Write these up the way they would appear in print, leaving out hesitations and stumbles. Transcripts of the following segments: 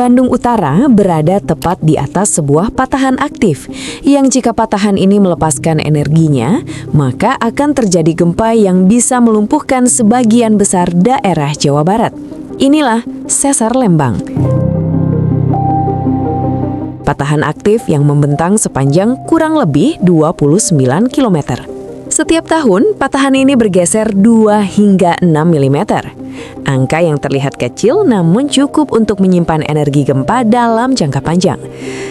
Bandung Utara berada tepat di atas sebuah patahan aktif, yang jika patahan ini melepaskan energinya, maka akan terjadi gempa yang bisa melumpuhkan sebagian besar daerah Jawa Barat. Inilah Sesar Lembang. Patahan aktif yang membentang sepanjang kurang lebih 29 km. Setiap tahun, patahan ini bergeser 2 hingga 6 mm. Angka yang terlihat kecil namun cukup untuk menyimpan energi gempa dalam jangka panjang.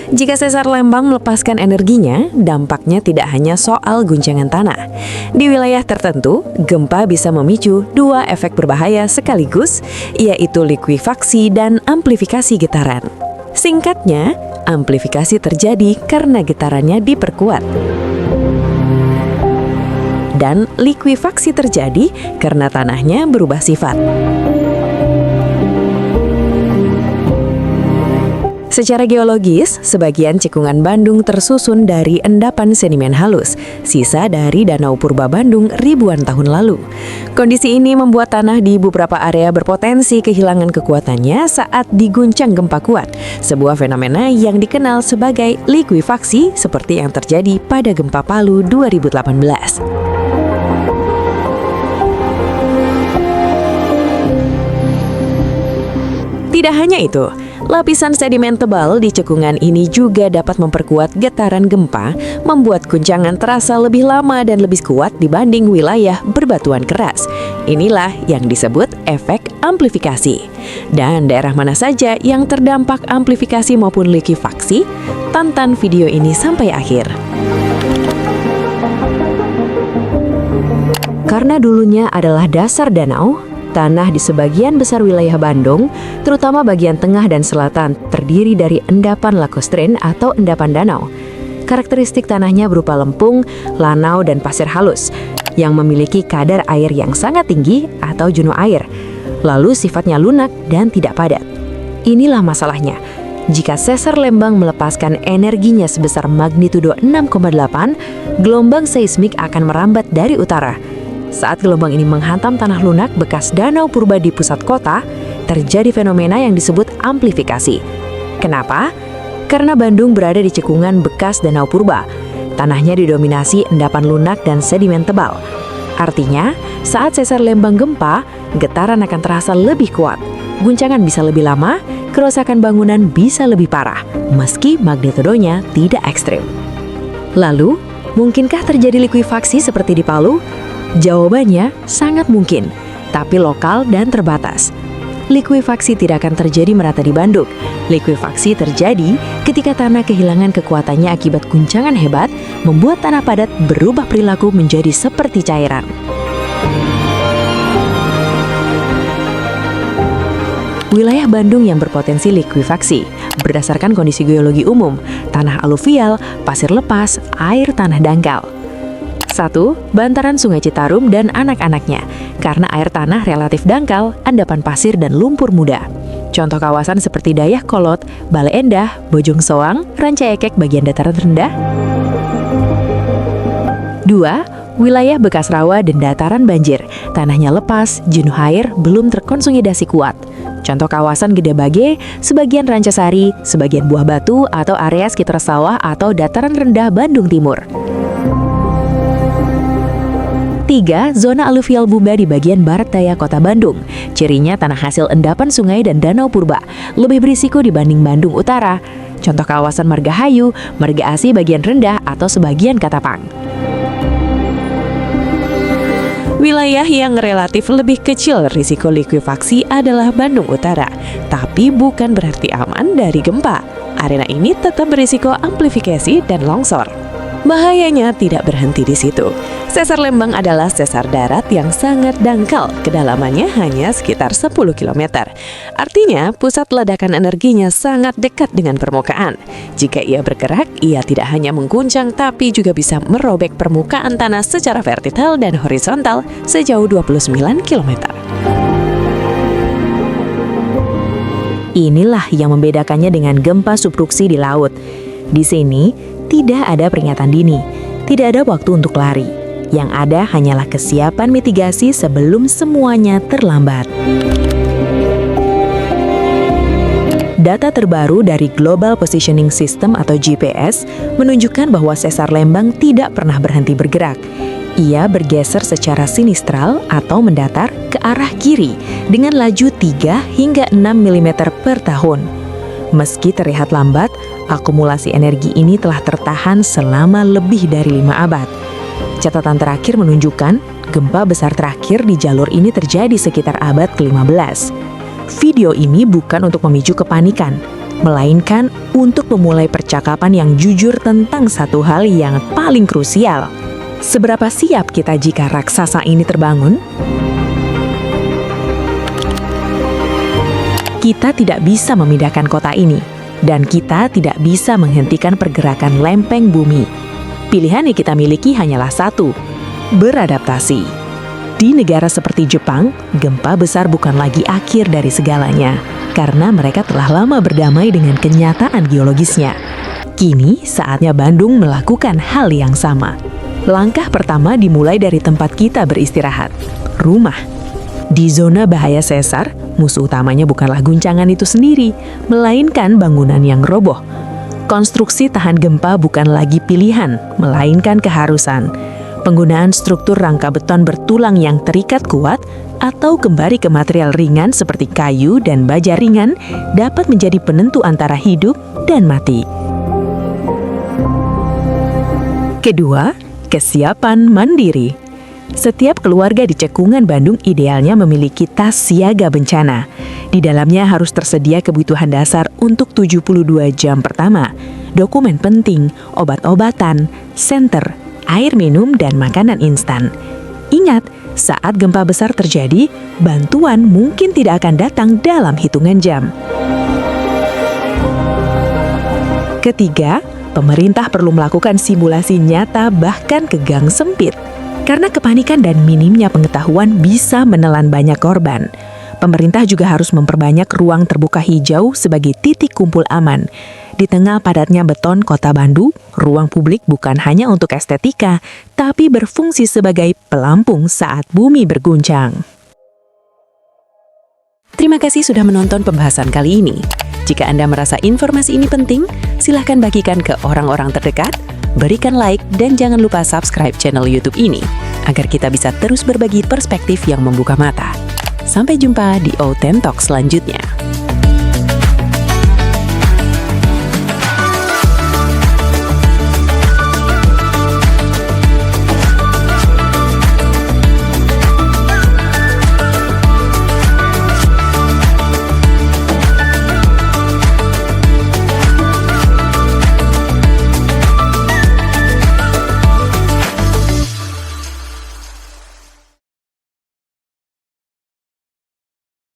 Jika sesar Lembang melepaskan energinya, dampaknya tidak hanya soal guncangan tanah. Di wilayah tertentu, gempa bisa memicu 2 efek berbahaya sekaligus, yaitu likuifaksi dan amplifikasi getaran. Singkatnya, amplifikasi terjadi karena getarannya diperkuat. Dan likuifaksi terjadi karena tanahnya berubah sifat. Secara geologis, sebagian cekungan Bandung tersusun dari endapan sedimen halus, sisa dari Danau Purba Bandung ribuan tahun lalu. Kondisi ini membuat tanah di beberapa area berpotensi kehilangan kekuatannya saat diguncang gempa kuat, sebuah fenomena yang dikenal sebagai likuifaksi seperti yang terjadi pada gempa Palu 2018. Tidak hanya itu, lapisan sedimen tebal di cekungan ini juga dapat memperkuat getaran gempa, membuat guncangan terasa lebih lama dan lebih kuat dibanding wilayah berbatuan keras. Inilah yang disebut efek amplifikasi. Dan daerah mana saja yang terdampak amplifikasi maupun likuifaksi? Tonton video ini sampai akhir. Karena dulunya adalah dasar danau, tanah di sebagian besar wilayah Bandung, terutama bagian tengah dan selatan, terdiri dari endapan lakustrine atau endapan danau. Karakteristik tanahnya berupa lempung, lanau, dan pasir halus, yang memiliki kadar air yang sangat tinggi atau jenuh air. Lalu sifatnya lunak dan tidak padat. Inilah masalahnya. Jika sesar Lembang melepaskan energinya sebesar magnitudo 6,8, gelombang seismik akan merambat dari utara. Saat gelombang ini menghantam tanah lunak bekas Danau Purba di pusat kota, terjadi fenomena yang disebut amplifikasi. Kenapa? Karena Bandung berada di cekungan bekas Danau Purba. Tanahnya didominasi endapan lunak dan sedimen tebal. Artinya, saat sesar Lembang gempa, getaran akan terasa lebih kuat. Guncangan bisa lebih lama, kerusakan bangunan bisa lebih parah, meski magnitudonya tidak ekstrim. Lalu, mungkinkah terjadi likuifaksi seperti di Palu? Jawabannya sangat mungkin, tapi lokal dan terbatas. Likuifaksi tidak akan terjadi merata di Bandung. Likuifaksi terjadi ketika tanah kehilangan kekuatannya akibat guncangan hebat, membuat tanah padat berubah perilaku menjadi seperti cairan. Wilayah Bandung yang berpotensi likuifaksi berdasarkan kondisi geologi umum, tanah aluvial, pasir lepas, air tanah dangkal. 1. Bantaran Sungai Citarum dan anak-anaknya, karena air tanah relatif dangkal, endapan pasir dan lumpur muda. Contoh kawasan seperti Dayakolot, Bale Endah, Bojong Soang, Ranca Ekek bagian dataran rendah. 2. Wilayah bekas rawa dan dataran banjir, tanahnya lepas, jenuh air, belum terkonsolidasi kuat. Contoh kawasan Gede Bage, sebagian Rancasari, sebagian Buah Batu atau area sekitar sawah atau dataran rendah Bandung Timur. 3. Zona aluvial Bumba di bagian barat daya kota Bandung. Cirinya tanah hasil endapan sungai dan danau purba, lebih berisiko dibanding Bandung Utara. Contoh kawasan Margahayu, Marga Asih bagian rendah atau sebagian Katapang. Wilayah yang relatif lebih kecil risiko likuifaksi adalah Bandung Utara, tapi bukan berarti aman dari gempa. Area ini tetap berisiko amplifikasi dan longsor. Bahayanya tidak berhenti di situ. Sesar Lembang adalah sesar darat yang sangat dangkal, kedalamannya hanya sekitar 10 km. Artinya, pusat ledakan energinya sangat dekat dengan permukaan. Jika ia bergerak, ia tidak hanya mengguncang tapi juga bisa merobek permukaan tanah secara vertikal dan horizontal sejauh 29 km. Inilah yang membedakannya dengan gempa subduksi di laut. Di sini, tidak ada peringatan dini, tidak ada waktu untuk lari. Yang ada hanyalah kesiapan mitigasi sebelum semuanya terlambat. Data terbaru dari Global Positioning System atau GPS menunjukkan bahwa sesar Lembang tidak pernah berhenti bergerak. Ia bergeser secara sinistral atau mendatar ke arah kiri dengan laju 3 hingga 6 mm per tahun. Meski terlihat lambat, akumulasi energi ini telah tertahan selama lebih dari 5 abad. Catatan terakhir menunjukkan gempa besar terakhir di jalur ini terjadi sekitar abad ke-15. Video ini bukan untuk memicu kepanikan, melainkan untuk memulai percakapan yang jujur tentang satu hal yang paling krusial. Seberapa siap kita jika raksasa ini terbangun? Kita tidak bisa memindahkan kota ini, dan kita tidak bisa menghentikan pergerakan lempeng bumi. Pilihan yang kita miliki hanyalah satu, beradaptasi. Di negara seperti Jepang, gempa besar bukan lagi akhir dari segalanya, karena mereka telah lama berdamai dengan kenyataan geologisnya. Kini, saatnya Bandung melakukan hal yang sama. Langkah pertama dimulai dari tempat kita beristirahat, rumah. Di zona bahaya sesar, musuh utamanya bukanlah guncangan itu sendiri, melainkan bangunan yang roboh. Konstruksi tahan gempa bukan lagi pilihan, melainkan keharusan. Penggunaan struktur rangka beton bertulang yang terikat kuat atau kembali ke material ringan seperti kayu dan baja ringan dapat menjadi penentu antara hidup dan mati. Kedua, kesiapan mandiri. Setiap keluarga di Cekungan Bandung idealnya memiliki tas siaga bencana. Di dalamnya harus tersedia kebutuhan dasar untuk 72 jam pertama, dokumen penting, obat-obatan, senter, air minum, dan makanan instan. Ingat, saat gempa besar terjadi, bantuan mungkin tidak akan datang dalam hitungan jam. Ketiga, pemerintah perlu melakukan simulasi nyata bahkan ke gang sempit. Karena kepanikan dan minimnya pengetahuan bisa menelan banyak korban. Pemerintah juga harus memperbanyak ruang terbuka hijau sebagai titik kumpul aman. Di tengah padatnya beton kota Bandung, ruang publik bukan hanya untuk estetika, tapi berfungsi sebagai pelampung saat bumi berguncang. Terima kasih sudah menonton pembahasan kali ini. Jika Anda merasa informasi ini penting, silahkan bagikan ke orang-orang terdekat, berikan like, dan jangan lupa subscribe channel YouTube ini, agar kita bisa terus berbagi perspektif yang membuka mata. Sampai jumpa di O10 Talk selanjutnya.